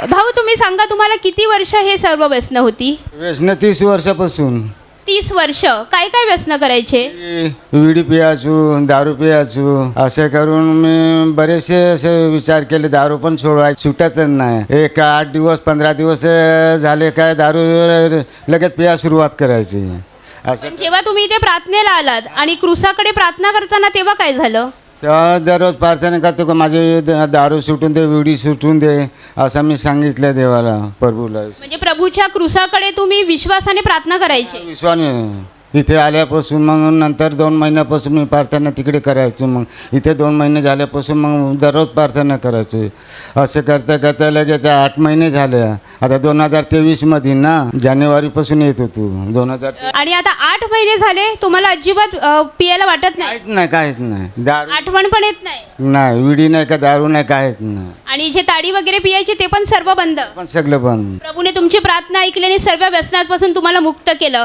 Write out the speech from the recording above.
भाऊ तुम्ही सांगा, तुम्हाला किती वर्ष हे सर्व व्यसनं होती? व्यसन 30 वर्षापासून. 30 वर्ष. काय काय व्यसनं करायचे? विडी पियाचो, दारू पियाचो, असे करून मी बरेचसे असे विचार केले. दारू पण सोडवायची सुटत नाही. एक 8 दिवस 15 दिवस झाले काय दारू लगेच पिया सुरुवात करायची. असं पण जेव्हा तुम्ही इथे प्रार्थनेला आलात आणि क्रुसाकडे प्रार्थना करताना तेव्हा काय झालं? तेव्हा दररोज प्रार्थना करतो का माझे दारू सुटून दे, विडी सुटून दे, असं मी सांगितलं देवाला, प्रभूला. म्हणजे प्रभूच्या क्रुसाकडे तुम्ही विश्वासाने प्रार्थना करायचे? विश्वाने इथे आल्यापासून मग नंतर 2 महिन्यापासून मी प्रार्थना तिकडे करायचो. मग इथे 2 महिने झाल्यापासून मग दररोज प्रार्थना करायचो. असं करता करता लगेच 8 महिने झाले. आता 2023मध्ये ना जानेवारीपासून येत होतो 2000. आणि आता 8 महिने झाले तुम्हाला अजिबात पियाला वाटत नाही? काहीच नाही. दारू आठवण पण येत नाही? नाही, विडी नाही का दारू नाही, काहीच नाही. आणि जे ताडी वगैरे पियायचे ते पण सर्व बंद? पण सगळं बंद. प्रभूने तुमची प्रार्थना ऐकली आणि सर्व व्यसनांपासून तुम्हाला मुक्त केलं.